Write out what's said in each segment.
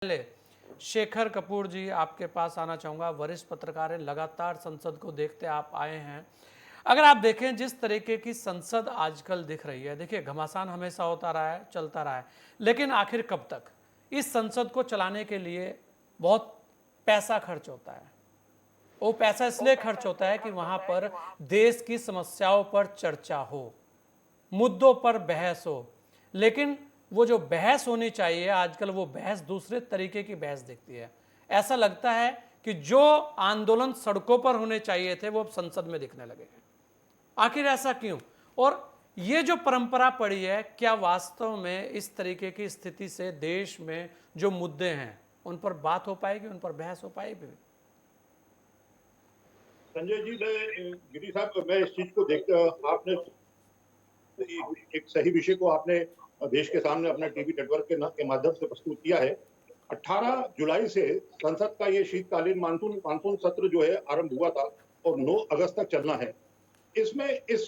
पहले शेखर कपूर जी आपके पास आना चाहूँगा। वरिष्ठ पत्रकार हैं, लगातार संसद को देखते आप आए हैं। अगर आप देखें जिस तरीके की संसद आजकल दिख रही है, देखिए घमासान हमेशा होता रहा है, चलता रहा है, लेकिन आखिर कब तक? इस संसद को चलाने के लिए बहुत पैसा खर्च होता है। वो पैसा इसलिए खर्च होता है कि वहाँ पर देश की समस्याओं पर चर्चा हो, मुद्दों पर बहस हो। लेकिन वो जो बहस होनी चाहिए आजकल, वो बहस दूसरे तरीके की बहस दिखती है। ऐसा लगता है कि जो आंदोलन सड़कों पर होने चाहिए थे वो अब संसद में दिखने लगे हैं। आखिर ऐसा क्यों? और ये जो परंपरा पड़ी है, क्या वास्तव में इस तरीके की स्थिति से देश में जो मुद्दे हैं उन पर बात हो पाएगी, उन पर बहस हो पाएगी? संजय जी, मैं गिरी साहब, मैं इस चीज को देख आपने एक सही विषय को आपने देश के सामने अपना टीवी नेटवर्क के माध्यम से प्रस्तुत किया है। 18 जुलाई से संसद का ये शीतकालीन मानसून मानसून सत्र जो है आरंभ हुआ था और 9 अगस्त तक चलना है। इसमें इस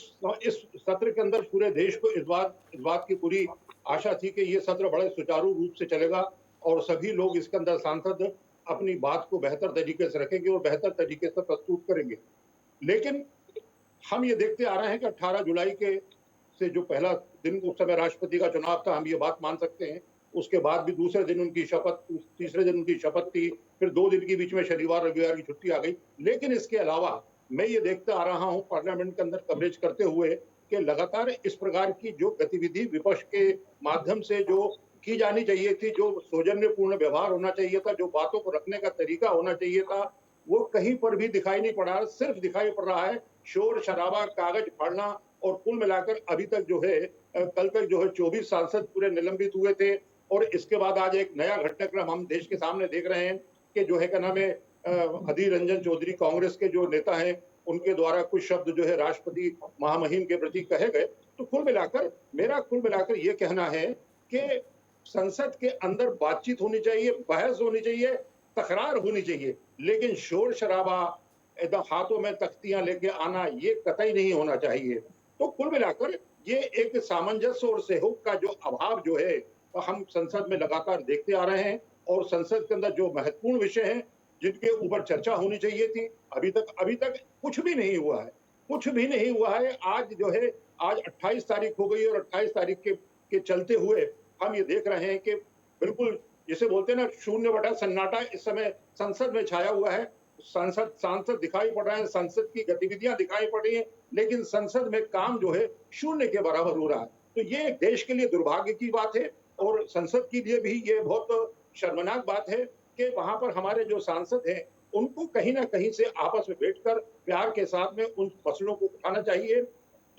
सत्र के अंदर पूरे देश को इस बात की पूरी आशा थी कि ये सत्र बड़े सुचारू रूप से चलेगा और सभी लोग इसके अंदर सांसद अपनी बात को बेहतर तरीके से रखेंगे और बेहतर तरीके से प्रस्तुत करेंगे। लेकिन हम ये देखते आ रहे हैं कि 18 जुलाई के से जो पहला दिन उस समय राष्ट्रपति का चुनाव था, हम ये बात मान सकते हैं। उसके बाद भी दूसरे दिन उनकी शपथ, तीसरे दिन उनकी शपथ थी, फिर 2 दिन के बीच में शनिवार रविवार की छुट्टी आ गई। लेकिन इसके अलावा मैं ये देखता आ रहा हूँ पार्लियामेंट के अंदर कवरेज करते हुए कि लगातार इस प्रकार की जो गतिविधि विपक्ष के माध्यम से जो की जानी चाहिए थी, जो सौजन्यपूर्ण व्यवहार होना चाहिए था, जो बातों को रखने का तरीका होना चाहिए था, वो कहीं पर भी दिखाई नहीं पड़ रहा है। सिर्फ दिखाई पड़ रहा है शोर-शराबा, कागज फाड़ना और कुल मिलाकर अभी तक जो है कल तक जो है 24 सांसद पूरे निलंबित हुए थे और इसके बाद आज एक नया घटनाक्रम हम देश के सामने देख रहे हैं कि जो है क्या नाम है अधीर रंजन चौधरी कांग्रेस के जो नेता हैं, उनके द्वारा कुछ शब्द जो है राष्ट्रपति महामहिम के प्रति कहे गए। तो कुल मिलाकर ये कहना है कि संसद के अंदर बातचीत होनी चाहिए, बहस होनी चाहिए, तकरार होनी चाहिए, लेकिन शोर-शराबा, एकदम हाथों में तख्तियां लेके आना, ये कतई नहीं होना चाहिए। तो कुल मिलाकर ये एक सामंजस्य और सहयोग का जो अभाव जो है, हम संसद में लगातार देखते आ रहे हैं और संसद के अंदर जो महत्वपूर्ण विषय हैं, जिनके ऊपर चर्चा होनी चाहिए थी, अभी तक कुछ भी नहीं हुआ है। कुछ भी नहीं हुआ है। आज जो है, आज 28 तारीख हो गई और 28 तारीख के चलते हुए हम ये देख रहे हैं कि बिल्कुल जिसे बोलते हैं ना, शून्य बटा सन्नाटा इस समय संसद में छाया हुआ है। सांसद दिखाई पड़ रहे हैं, संसद की गतिविधियां दिखाई पड़ रही हैं, लेकिन संसद में काम जो है शून्य के बराबर हो रहा है। तो ये देश के लिए दुर्भाग्य की बात है और संसद के लिए भी ये बहुत शर्मनाक बात है कि वहां पर हमारे जो सांसद हैं, उनको कहीं ना कहीं से आपस में बैठकर प्यार के साथ में उन मसलों को उठाना चाहिए